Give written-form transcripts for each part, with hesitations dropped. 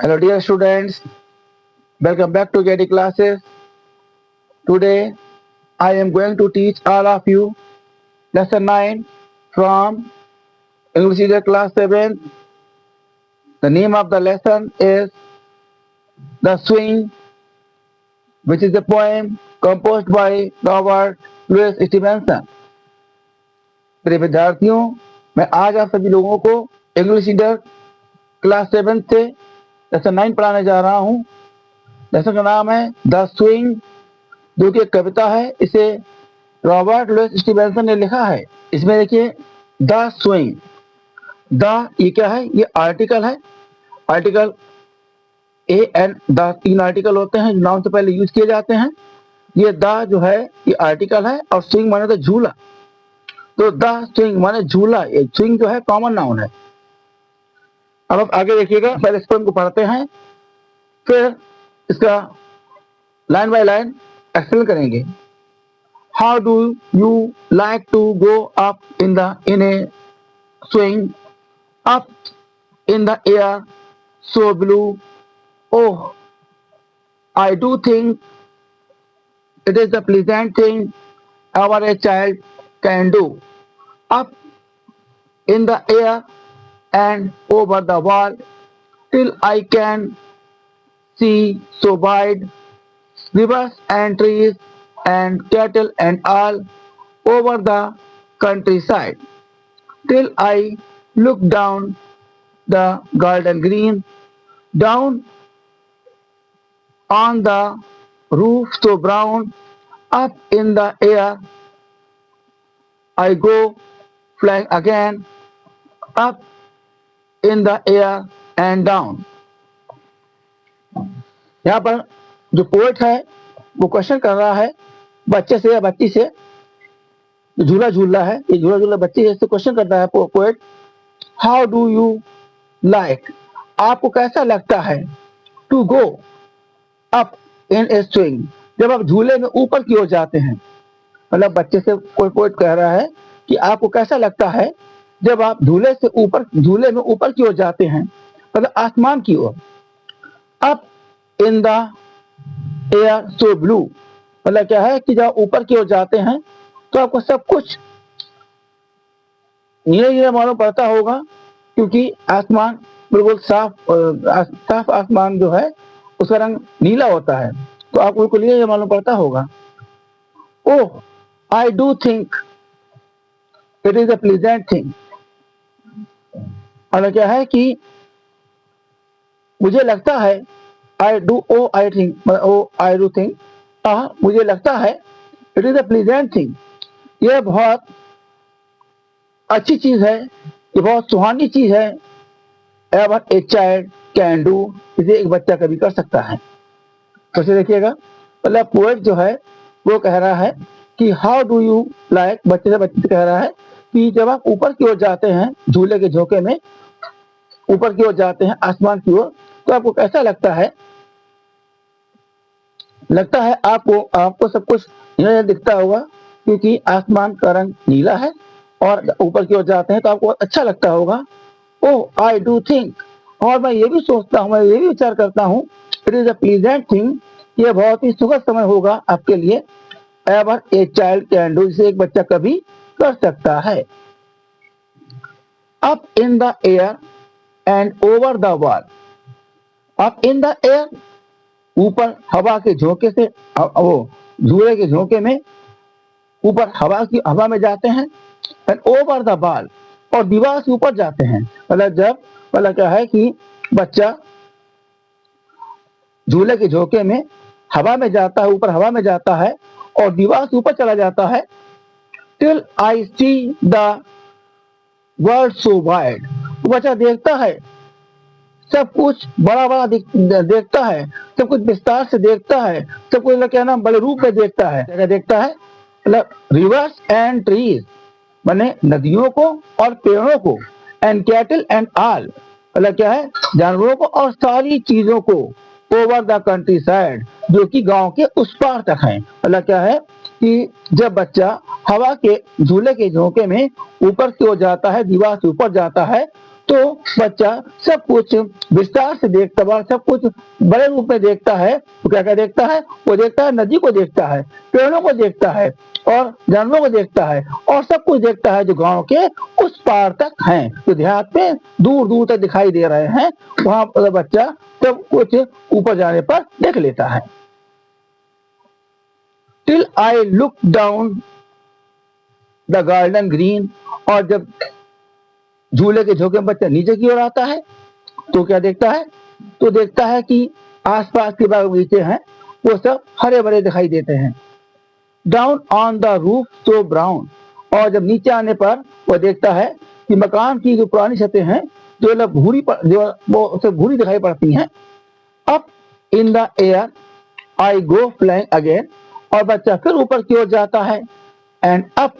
Hello dear students, welcome back to JD classes. Today I am going to teach all of you lesson 9 from English Teacher class 7. The name of the lesson is The Swing, which is a poem composed by Robert Louis Stevenson. मेरे विद्यार्थियों, मैं आज आप सभी लोगों को English teacher class 7 से lesson 9 पढ़ाने जा रहा हूँ। लेसन का नाम है द स्विंग, जो कि एक कविता है। इसे रॉबर्ट लुइस स्टीवेंसन ने लिखा है। इसमें देखिए द स्विंग, द ये क्या है? ये आर्टिकल है। आर्टिकल ए एंड द, तीन आर्टिकल होते हैं जो नाउन से पहले यूज किए जाते हैं। ये द जो है ये आर्टिकल है और स्विंग माने तो झूला। तो द स्विंग माने झूला। ये स्विंग जो है कॉमन नाउन है। अब आप आगे देखिएगा, पहले इस पोएम को पढ़ते हैं, फिर इसका लाइन बाय लाइन एक्सप्लेन करेंगे। How do you like to go up in a swing, up in the air so blue? Oh, I do think it is a pleasant thing ever a child can do. Up in the air and over the wall till I can see so wide, rivers and trees and cattle and all over the countryside, till I look down the garden green, down on the roof so brown, up in the air I go flying again, up in the air and down. यहाँ पर जो poet है वो question कर रहा है बच्चे से या बच्ची से, झूला झूल रहा है, ये झूला झूला बच्ची से क्वेश्चन करता है poet. How do you like, आपको कैसा लगता है, to go up in a swing, जब आप झूले में ऊपर की ओर जाते हैं। मतलब बच्चे से कोई पोएट कह रहा है कि आपको कैसा लगता है जब आप झूले में ऊपर की ओर जाते हैं, मतलब आसमान की ओर। Up in the air so blue, मतलब क्या है कि जब ऊपर की ओर जाते हैं तो आपको सब कुछ नीला नीला मालूम पड़ता होगा, क्योंकि आसमान बिल्कुल साफ आसमान जो है उसका रंग नीला होता है, तो आपको बिल्कुल नीला मालूम पड़ता होगा। Oh, I do think it is a pleasant thing, मतलब क्या है कि मुझे लगता है, I do oh I think, oh I do think, मुझे लगता है, it is a pleasant thing, यह बहुत अच्छी चीज है, ये बहुत सुहानी चीज है। Ever a child can do, इसे एक बच्चा कभी कर सकता है। तो देखिएगा, मतलब पोएट जो है वो कह रहा है कि हाउ डू यू लाइक, बच्चे से कह रहा है कि जब आप ऊपर की ओर जाते हैं, झूले के झोंके में ऊपर की ओर जाते हैं आसमान की ओर, तो आपको कैसा लगता है? लगता है आपको सब कुछ नीला दिखता होगा, क्योंकि आसमान का रंग नीला है और ऊपर की ओर जाते हैं तो आपको अच्छा लगता होगा। ओह, आई डू थिंक, और मैं ये भी सोचता हूँ, मैं ये भी विचार करता हूँ, it is a pleasant thing, ये बहुत ही सुखद समय होगा आपके लिए। Ever a child can do, इसे एक बच्चा कभी कर सकता है। Up in the air and over the wall, up in the air, ऊपर हवा के झोंके से, वो झूले के झोंके में ऊपर हवा में जाते हैं। एंड ओवर द बॉल, और दीवार से ऊपर जाते हैं। मतलब क्या है कि बच्चा झूले के झोंके में हवा में जाता है, ऊपर हवा में जाता है और दीवार से ऊपर चला जाता है। Till I see the world so wide, बच्चा देखता है सब कुछ बड़ा बड़ा देखता है, सब कुछ विस्तार से देखता है, सब कुछ क्या नाम बड़े रूप में देखता है। क्या देखता है? मतलब रिवर्स एंड ट्रीज, माने नदियों को और पेड़ों को, एंड कैटल एंड ऑल, मतलब क्या है, जानवरों को और सारी चीजों को, ओवर द कंट्री साइड, जो कि गांव के उस पार तक है। मतलब क्या है कि जब बच्चा हवा के झूले के झोंके में ऊपर की ओर जाता है, दीवार से ऊपर जाता है, तो तो बच्चा सब कुछ विस्तार से देखता है, सब कुछ बड़े रूप में देखता है। तो क्या क्या देखता है? वो देखता है, नदी को देखता है, पेड़ों को देखता है और जानवरों को देखता है और सब कुछ देखता है जो गांव के उस पार तक हैं, जो देहात में दूर दूर तक दिखाई दे रहे हैं। वहां पर बच्चा सब कुछ ऊपर जाने पर देख लेता है। Till I look down the garden green, और जब झूले के झोंके में बच्चा नीचे की ओर आता है तो क्या देखता है? तो देखता है कि आसपास के बगीचे हैं वो सब हरे भरे दिखाई देते हैं। Down on the roof so brown, और जब नीचे आने पर वो देखता है कि मकान की जो पुरानी छतें हैं जो भूरी दिखाई पड़ती हैं। Up in the air I go flying again, और बच्चा फिर ऊपर की ओर जाता है। And up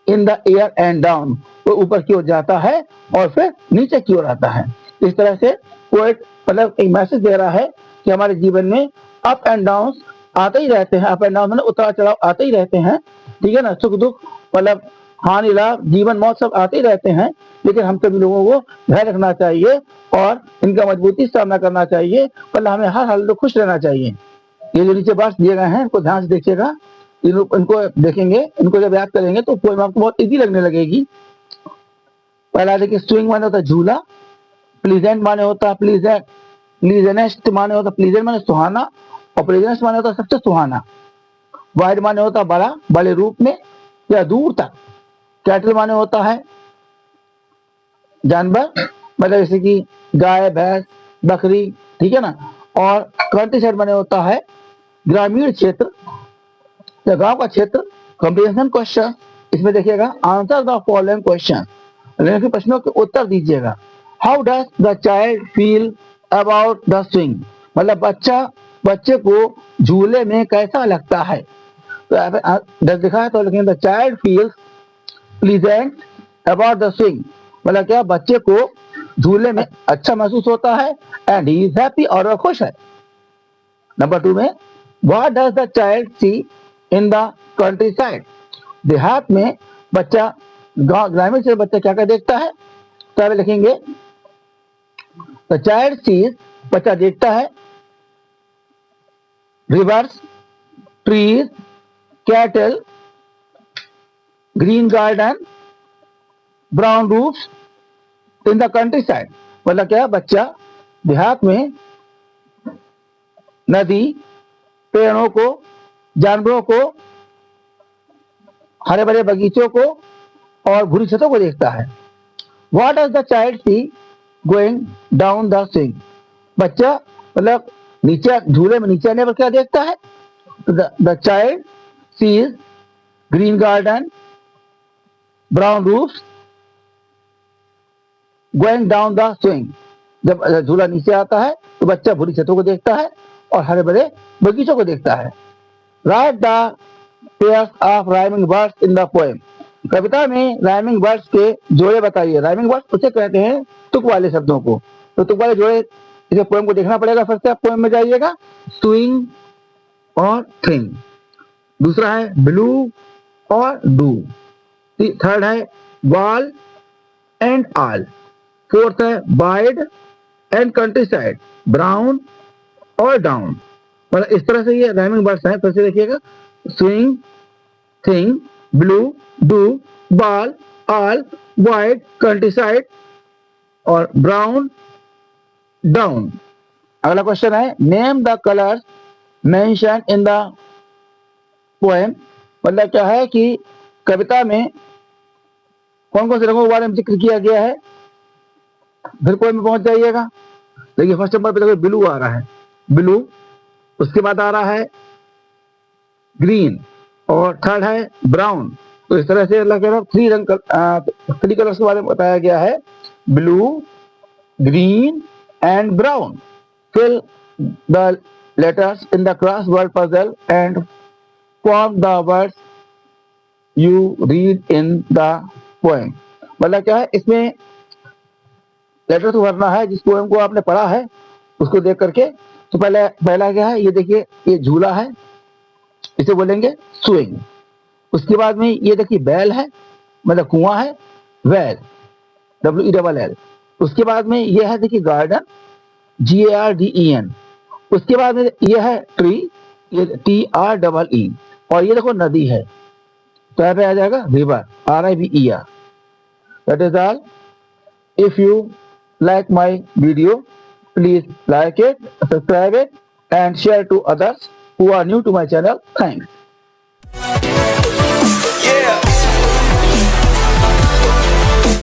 in the air and down, वो ऊपर की ओर जाता है और फिर नीचे की ओर आता है। इस तरह से पोएट मतलब एक मैसेज दे रहा है कि हमारे जीवन में अप एंड डाउन आते ही रहते हैं। अप एंड डाउन मतलब उतार चढ़ाव आते ही रहते हैं, ठीक है ना। सुख दुख मतलब हानि लाभ जीवन मौत सब आते ही रहते हैं, लेकिन हम सभी लोगों को धैर्य रखना चाहिए और इनका मजबूती से सामना करना चाहिए। मतलब हमें हर हाल में खुश रहना चाहिए। ये जो नीचे वर्ड्स दिए गए हैं इनको ध्यान से देखिएगा, इनको देखेंगे, इनको जब याद करेंगे तो पोएम आपको बहुत इजी लगने लगेगी। पहला देखिए, स्विंग माने होता है झूला, प्लीजेंट माने होता है प्लीजेनेस्ट माने होता है प्लीजेंट माने सुहाना, और प्लीजेनेस्ट माने होता है सबसे सुहाना। वाइड माने होता है बड़ा, बड़े रूप में या दूर तक। कैटल माने होता है जानवर, मतलब जैसे कि गाय भैंस बकरी, ठीक है ना। और कंट्री साइड माने होता है ग्रामीण क्षेत्र या गांव का क्षेत्र। कॉम्प्रिहेंशन क्वेश्चन, इसमें देखिएगा आंसर द फॉलोइंग क्वेश्चन, प्रश्नों के उत्तर दीजिएगा। How does the child feel about the swing, मतलब बच्चे को झूले में कैसा लगता है। तो डज दिखा है तो लिखेंगे the child feels pleasant about the swing, मतलब क्या बच्चे को झूले में अच्छा महसूस होता है एंड ही इज हैप्पी, और वह खुश है। नंबर 2 में what does the child see in the countryside, देहात में बच्चा ग्रामीण से बच्चा क्या क्या देखता है। तो अब लिखेंगे द चाइल्ड सीज, बच्चा देखता है reverse, trees, cattle, green garden, brown roofs in the country side, मतलब क्या बच्चा देहात में नदी, पेड़ों को, जानवरों को, हरे भरे बगीचों को और भूरी छतों को देखता है। What does the child see going down the swing, बच्चा मतलब नीचे झूले में नीचे आने पर क्या देखता है। The child sees green garden, brown roofs, going down the swing, जब झूला नीचे आता है तो बच्चा भूरी छतों को देखता है और हरे भरे बगीचों को देखता है। Write the pairs of rhyming words in the poem, कविता में राइमिंग वर्ड्स के जोड़े बताइए। राइमिंग वर्ड्स उसे कहते हैं तुक वाले शब्दों को। तो तुक वाले जोड़े इसे पोएम को देखना पड़ेगा। फिर से आप पोएम में जाइएगा, स्विंग और थिंग, दूसरा है ब्लू और डू, थर्ड है वॉल एंड ऑल, फोर्थ है wide and country side, brown और डाउन। मतलब इस तरह से ये राइमिंग वर्ड्स हैं। फिर से देखिएगा, swing, thing, blue, do, ball, all, wide, country side और ब्राउन, डाउन। अगला क्वेश्चन है name the colours mention in the poem, मतलब क्या है कि कविता में कौन कौन से रंगों के बारे में जिक्र किया गया है। फिर पोएम में पहुंच जाइएगा। देखिए फर्स्ट नंबर पे देखो ब्लू आ रहा है, ब्लू, उसके बाद आ रहा है ग्रीन और थर्ड है ब्राउन। तो इस तरह से थ्री कलर्स के बारे में बताया गया है, blue, green and brown. Fill the letters in the crossword puzzle and form the words you read in the poem, मतलब क्या है इसमें लेटर तो भरना है। जिस पोएम को आपने पढ़ा है उसको देख करके। तो पहला क्या है, ये देखिए ये झूला है, इसे बोलेंगे स्विंग। उसके बाद में ये देखिए बैल है, मतलब कुआं है, वेल, WELL। उसके बाद में ये है देखिए गार्डन, GARDEN। उसके बाद में ये है ट्री, ये TREE। और ये देखो नदी है, तो यहाँ पे आ जाएगा river, RIVER। That is all. If you like my video, please like it, subscribe it, and share to others who are new to my channel. Thanks.